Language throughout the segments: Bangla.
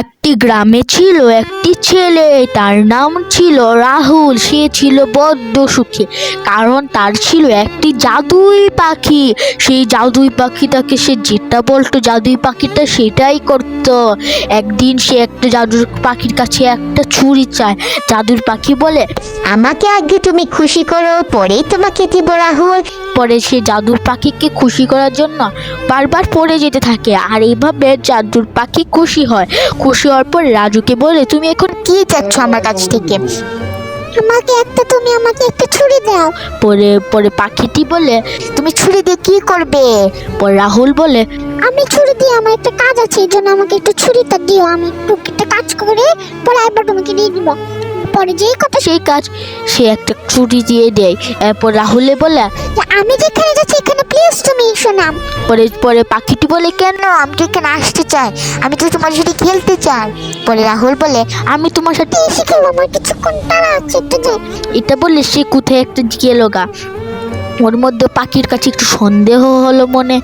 একটি গ্রামে ছিল একটি ছেলে, তার নাম ছিল রাহুল। সে ছিল বড্ড সুখী, কারণ তার ছিল একটি জাদুই পাখি। সেই জাদুই পাখিটাকে সে যেটা বলতো জাদুই পাখিটা সেটাই করত। একদিন সে একটা জাদুর পাখির কাছে একটা ছুরি চায়। জাদুর পাখি বলে, আমাকে আগে তুমি খুশি করো, পরেই তোমাকে দিব রাহুল। পরে সে জাদুর পাখিকে খুশি করার জন্য বারবার পড়ে যেতে থাকে, আর এইভাবে জাদুর পাখি খুশি হয়। খুশি হওয়ার পর রাজুকে বলে, তুমি এখন কি চাচ্ছ আমার কাছ থেকে? তুমি আমাকে একটা ছুরি দাও। পরে পরে পাখিটি বলে, তুমি ছুরি দিয়ে কি করবে? পর রাহুল বলে, আমি ছুরি দিয়ে আমার একটা কাজ আছে, এই জন্য আমাকে একটু ছুরিটা দিও, আমি একটু একটা কাজ করে পরে একবার তোমাকে দিয়ে দিব। পরে যেই কথা সেই কাজ সে একটা ছুরি দিয়ে দেয়। এরপর রাহুলে বলে, যে আমি যেখানে যাচ্ছি এখানে প্লিজ তুমি এসো না। পরে পরে পাখিটি বলে, কেন? আমি তো এখানে আসতে চাই, আমি তো তোমার সাথে খেলতে চাই। পরে রাহুল বলে, আমি তোমার সাথে এসে খেলো, আমার কিছুক্ষণ তাড়া আছে, একটু যাই। এটা বললে সে কোথায় একটা গেল গা। ওর মধ্যে পাখির কাছে একটু সন্দেহ হলো মনে।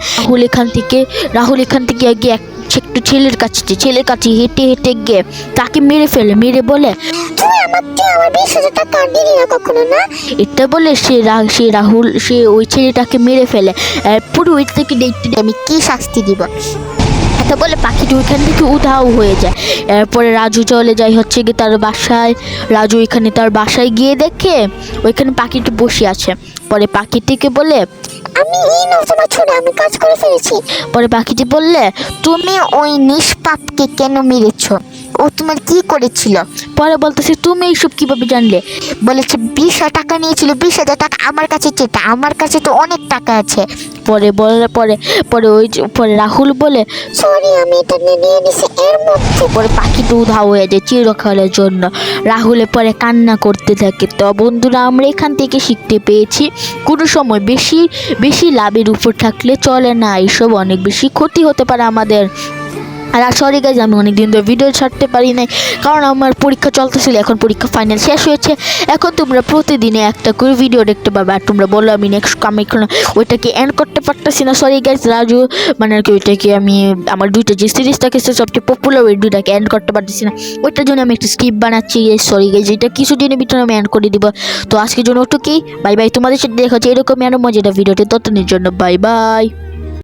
রাহুল এখান থেকে গিয়ে একটু ছেলের কাছে হেঁটে হেঁটে গিয়ে তাকে মেরে বলে, তুই আমার 20,000 টাকা দিলি না কখনো না। এটা বলে রাহুল ওই ছেলেটাকে মেরে ফেলে। পুরো ওই থেকে দেখতে আমি কি শাস্তি দিব? এটা বলে পাখিটি ওইখান থেকে উধাও হয়ে যায়। এরপরে রাজু চলে যায় হচ্ছে গিয়ে তার বাসায়। রাজু এখানে তার বাসায় গিয়ে দেখে ওইখানে পাখিটি বসে আছে। পরে পাখিটিকে বলে, আমি এই নাও তোমার ছুরি, আমি কাজ করে ফেলেছি। পরে পাখিটি বললে, তুমি ওই নিষ্পাপকে কেন মেরেছো? ও তোমার কি করেছিল? পরে বলতেছে, তুমি এইসব কিভাবে জানলে? বলেছে 20,000 টাকা নিয়েছিল, 20,000 টাকা আমার কাছে চেটা, আমার কাছে তো অনেক টাকা আছে। পরে রাহুল বলে, সরি, আমি এটা নিয়ে নিছি এর মধ্যে। পরে পাখিটি উধাও হয়ে যায় চিরকালের জন্য। রাহুলে পরে কান্না করতে থাকে। তো বন্ধুরা, আমরা এখান থেকে শিখতে পেয়েছি কোনো সময় বেশি বেশি লাভের উপর থাকলে চলে না, এইসব অনেক বেশি ক্ষতি হতে পারে আমাদের। আর সরি গাইজ, আমি অনেকদিন ধরে ভিডিও ছাড়তে পারি নাই, কারণ আমার পরীক্ষা চলতেছিল। এখন পরীক্ষা ফাইনাল শেষ হয়েছে। এখন তোমরা প্রতিদিনে একটা করে ভিডিও দেখতে পাবে। আর তোমরা বলো আমি নেক্সট এখন ওইটাকে এন্ড করতে পারতেছি না। সরি গাইজ, রাজু মানে আর কি ওইটাকে আমি আমার দুইটা যে সিরিজ থাকে সবচেয়ে পপুলার, ওই দুইটাকে এন্ড করতে পারতেছি না। ওইটার জন্য আমি একটা স্ক্রিপ্ট বানাচ্ছি। সরি গাইজ, এটা কিছুদিনের ভিতরে আমি এন্ড করে দিব। তো আজকের জন্য ওটুকুই। বাই বাই, তোমাদের সাথে দেখা হচ্ছে এরকমই আরো মজাদার ভিডিওতে। ততদিনের জন্য বাই বাই।